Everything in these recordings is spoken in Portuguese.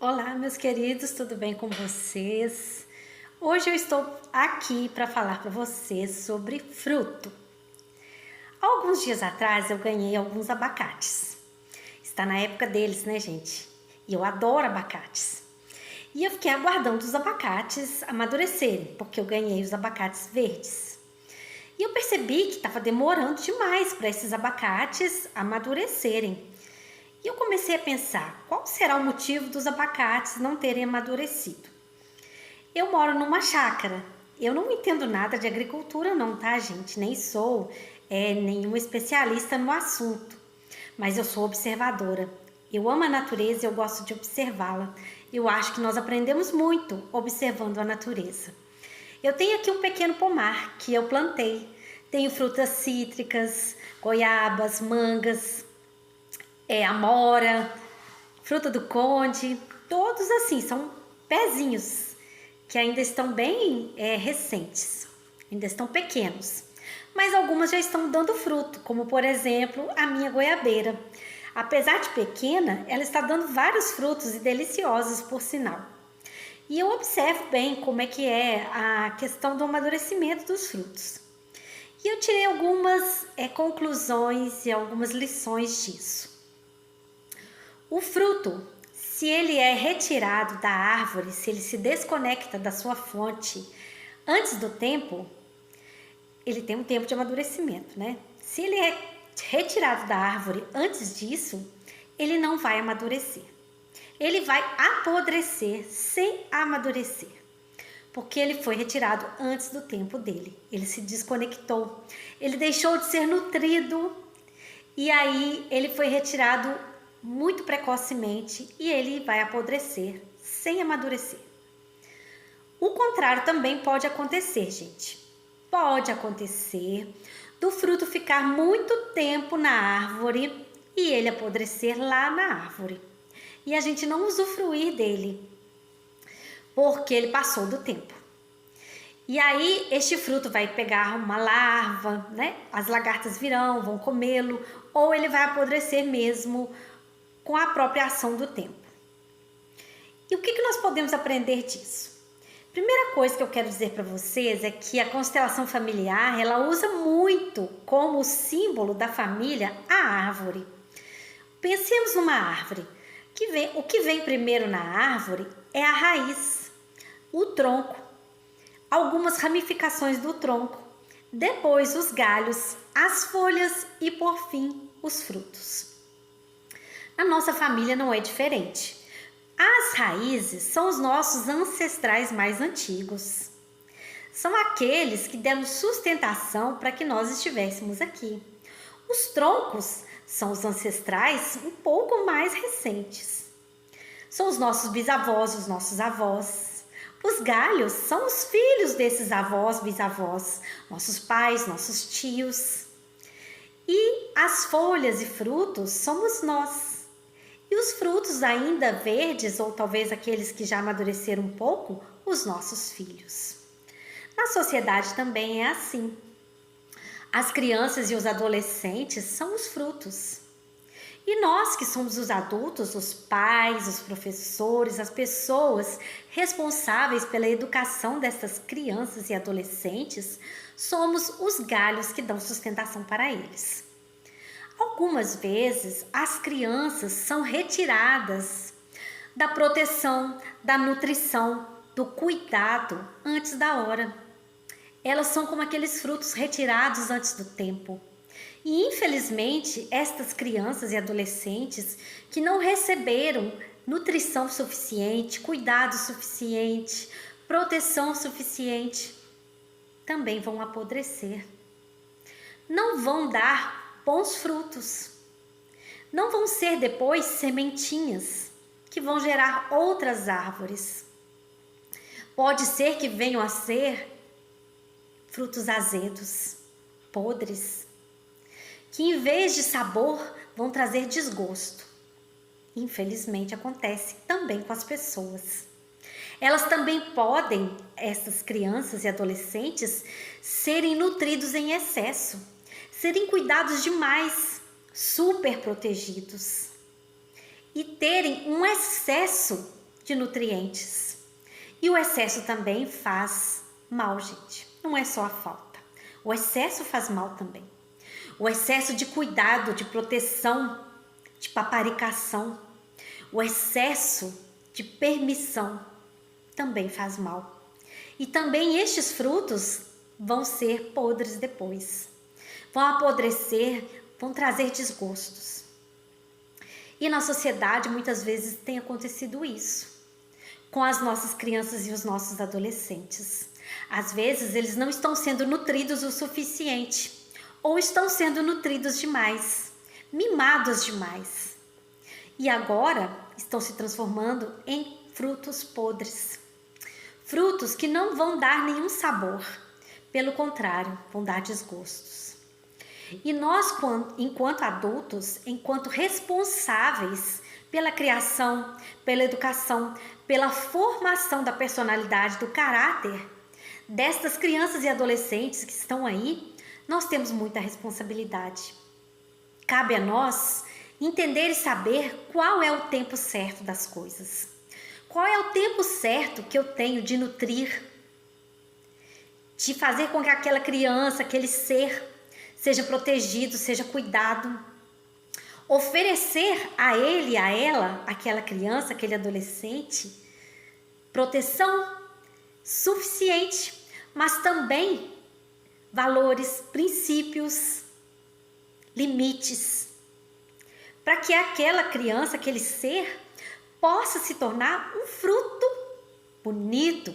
Olá, meus queridos, tudo bem com vocês? Hoje eu estou aqui para falar para vocês sobre fruto. Alguns dias atrás eu ganhei alguns abacates. Está na época deles, né, gente? E eu adoro abacates. E eu fiquei aguardando os abacates amadurecerem, porque eu ganhei os abacates verdes. E eu percebi que estava demorando demais para esses abacates amadurecerem. E eu comecei a pensar, qual será o motivo dos abacates não terem amadurecido? Eu moro numa chácara. Eu não entendo nada de agricultura não, tá, gente? Nem sou nenhuma especialista no assunto. Mas eu sou observadora. Eu amo a natureza e eu gosto de observá-la. Eu acho que nós aprendemos muito observando a natureza. Eu tenho aqui um pequeno pomar que eu plantei. Tenho frutas cítricas, goiabas, mangas, amora, fruta do conde, todos assim, são pezinhos que ainda estão bem recentes, ainda estão pequenos. Mas algumas já estão dando fruto, como por exemplo a minha goiabeira. Apesar de pequena, ela está dando vários frutos e deliciosos, por sinal. E eu observo bem como é que é a questão do amadurecimento dos frutos. E eu tirei algumas conclusões e algumas lições disso. O fruto, se ele é retirado da árvore, se ele se desconecta da sua fonte antes do tempo, ele tem um tempo de amadurecimento, né? Se ele é retirado da árvore antes disso, ele não vai amadurecer. Ele vai apodrecer sem amadurecer, porque ele foi retirado antes do tempo dele. Ele se desconectou, ele deixou de ser nutrido e aí ele foi retirado muito precocemente e ele vai apodrecer sem amadurecer. O contrário também pode acontecer, gente. Pode acontecer do fruto ficar muito tempo na árvore e ele apodrecer lá na árvore. E a gente não usufruir dele, porque ele passou do tempo. E aí este fruto vai pegar uma larva, né? As lagartas virão, vão comê-lo, ou ele vai apodrecer mesmo com a própria ação do tempo. E o que nós podemos aprender disso? Primeira coisa que eu quero dizer para vocês é que a constelação familiar, ela usa muito como símbolo da família a árvore. Pensemos numa árvore. O que vem primeiro na árvore é a raiz, o tronco, algumas ramificações do tronco, depois os galhos, as folhas e, por fim, os frutos. A nossa família não é diferente. As raízes são os nossos ancestrais mais antigos. São aqueles que deram sustentação para que nós estivéssemos aqui. Os troncos são os ancestrais um pouco mais recentes. São os nossos bisavós, os nossos avós. Os galhos são os filhos desses avós, bisavós, nossos pais, nossos tios. E as folhas e frutos somos nós. E os frutos ainda verdes, ou talvez aqueles que já amadureceram um pouco, os nossos filhos. Na sociedade também é assim. As crianças e os adolescentes são os frutos. E nós que somos os adultos, os pais, os professores, as pessoas responsáveis pela educação dessas crianças e adolescentes, somos os galhos que dão sustentação para eles. Algumas vezes as crianças são retiradas da proteção, da nutrição, do cuidado antes da hora. Elas são como aqueles frutos retirados antes do tempo. E infelizmente estas crianças e adolescentes que não receberam nutrição suficiente, cuidado suficiente, proteção suficiente, também vão apodrecer. Não vão dar bons frutos. Não vão ser depois sementinhas que vão gerar outras árvores. Pode ser que venham a ser frutos azedos, podres, que em vez de sabor vão trazer desgosto. Infelizmente acontece também com as pessoas. Elas também podem, essas crianças e adolescentes, serem nutridos em excesso, serem cuidados demais, super protegidos e terem um excesso de nutrientes. E o excesso também faz mal, gente. Não é só a falta. O excesso faz mal também. O excesso de cuidado, de proteção, de paparicação, o excesso de permissão também faz mal. E também estes frutos vão ser podres depois. Vão apodrecer, vão trazer desgostos. E na sociedade muitas vezes tem acontecido isso com as nossas crianças e os nossos adolescentes. Às vezes eles não estão sendo nutridos o suficiente ou estão sendo nutridos demais, mimados demais. E agora estão se transformando em frutos podres. Frutos que não vão dar nenhum sabor, pelo contrário, vão dar desgostos. E nós, enquanto adultos, enquanto responsáveis pela criação, pela educação, pela formação da personalidade, do caráter destas crianças e adolescentes que estão aí, nós temos muita responsabilidade. Cabe a nós entender e saber qual é o tempo certo das coisas. Qual é o tempo certo que eu tenho de nutrir, de fazer com que aquela criança, aquele ser, seja protegido, seja cuidado. Oferecer a ele, a ela, aquela criança, aquele adolescente, proteção suficiente, mas também valores, princípios, limites, para que aquela criança, aquele ser, possa se tornar um fruto bonito,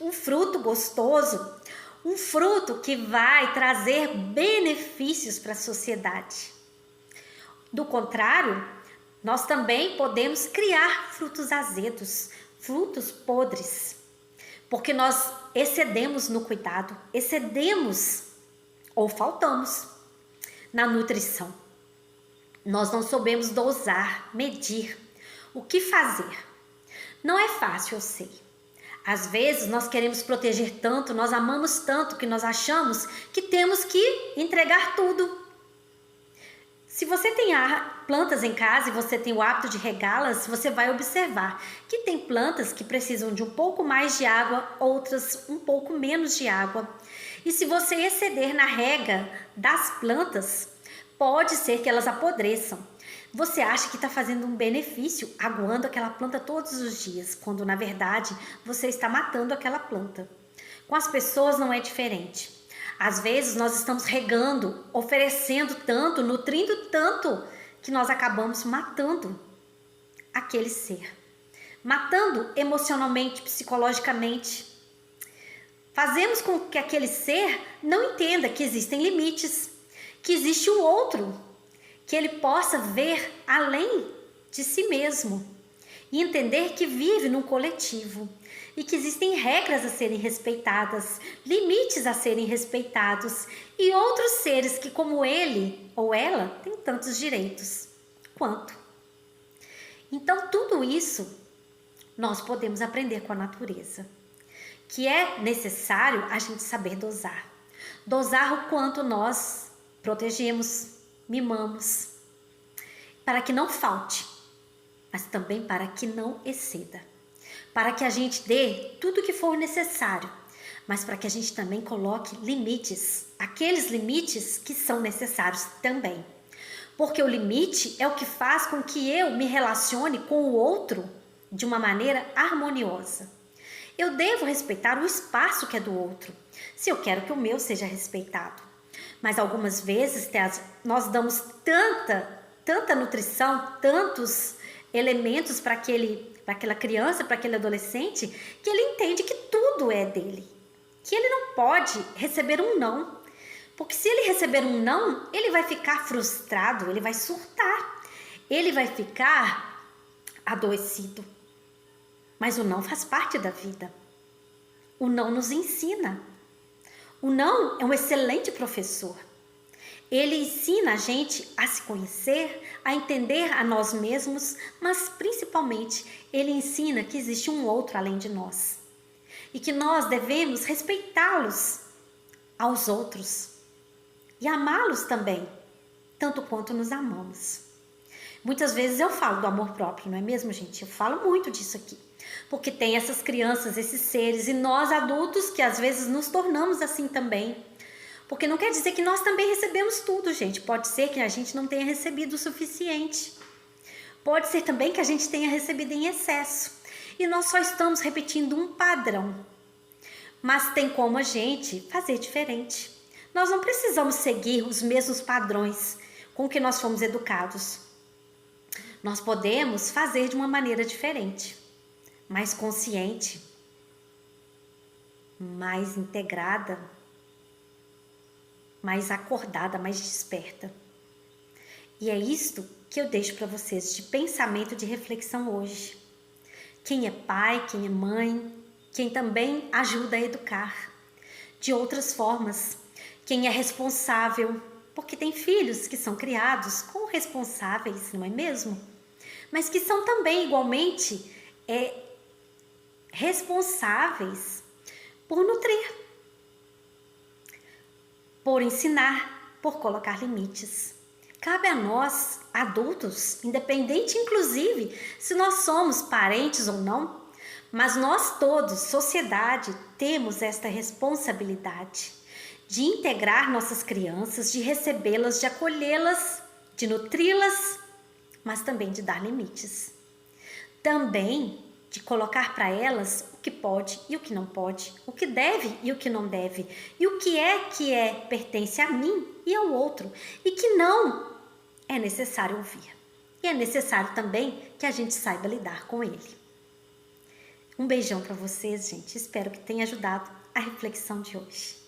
um fruto gostoso, um fruto que vai trazer benefícios para a sociedade. Do contrário, nós também podemos criar frutos azedos, frutos podres, porque nós excedemos no cuidado, excedemos ou faltamos na nutrição. Nós não soubemos dosar, medir, o que fazer. Não é fácil, eu sei. Às vezes nós queremos proteger tanto, nós amamos tanto que nós achamos que temos que entregar tudo. Se você tem plantas em casa e você tem o hábito de regá-las, você vai observar que tem plantas que precisam de um pouco mais de água, outras um pouco menos de água. E se você exceder na rega das plantas, pode ser que elas apodreçam. Você acha que está fazendo um benefício aguando aquela planta todos os dias, quando na verdade você está matando aquela planta. Com as pessoas não é diferente. Às vezes nós estamos regando, oferecendo tanto, nutrindo tanto, que nós acabamos matando aquele ser. Matando emocionalmente, psicologicamente. Fazemos com que aquele ser não entenda que existem limites, que existe o outro, que ele possa ver além de si mesmo e entender que vive num coletivo e que existem regras a serem respeitadas, limites a serem respeitados e outros seres que, como ele ou ela, têm tantos direitos quanto. Então, tudo isso nós podemos aprender com a natureza, que é necessário a gente saber dosar. Dosar o quanto nós protegemos, mimamos, para que não falte, mas também para que não exceda. Para que a gente dê tudo o que for necessário, mas para que a gente também coloque limites, aqueles limites que são necessários também. Porque o limite é o que faz com que eu me relacione com o outro de uma maneira harmoniosa. Eu devo respeitar o espaço que é do outro, se eu quero que o meu seja respeitado. Mas algumas vezes nós damos tanta nutrição, tantos elementos para aquela criança, para aquele adolescente, que ele entende que tudo é dele. Que ele não pode receber um não. Porque se ele receber um não, ele vai ficar frustrado, ele vai surtar. Ele vai ficar adoecido. Mas o não faz parte da vida. O não nos ensina. O não é um excelente professor. Ele ensina a gente a se conhecer, a entender a nós mesmos, mas principalmente ele ensina que existe um outro além de nós. E que nós devemos respeitá-los aos outros e amá-los também, tanto quanto nos amamos. Muitas vezes eu falo do amor próprio, não é mesmo, gente? Eu falo muito disso aqui. Porque tem essas crianças, esses seres, e nós adultos que às vezes nos tornamos assim também. Porque não quer dizer que nós também recebemos tudo, gente. Pode ser que a gente não tenha recebido o suficiente. Pode ser também que a gente tenha recebido em excesso. E nós só estamos repetindo um padrão. Mas tem como a gente fazer diferente. Nós não precisamos seguir os mesmos padrões com que nós fomos educados. Nós podemos fazer de uma maneira diferente, mais consciente, mais integrada, mais acordada, mais desperta. E é isto que eu deixo para vocês de pensamento, de reflexão hoje. Quem é pai, quem é mãe, quem também ajuda a educar de outras formas, quem é responsável, porque tem filhos que são criados como responsáveis, não é mesmo? Mas que são também igualmente responsáveis por nutrir, por ensinar, por colocar limites. Cabe a nós, adultos, independente inclusive se nós somos parentes ou não, mas nós todos, sociedade, temos esta responsabilidade de integrar nossas crianças, de recebê-las, de acolhê-las, de nutri-las, mas também de dar limites. Também de colocar para elas o que pode e o que não pode, o que deve e o que não deve, e o que pertence a mim e ao outro, e que não é necessário ouvir. E é necessário também que a gente saiba lidar com ele. Um beijão para vocês, gente. Espero que tenha ajudado a reflexão de hoje.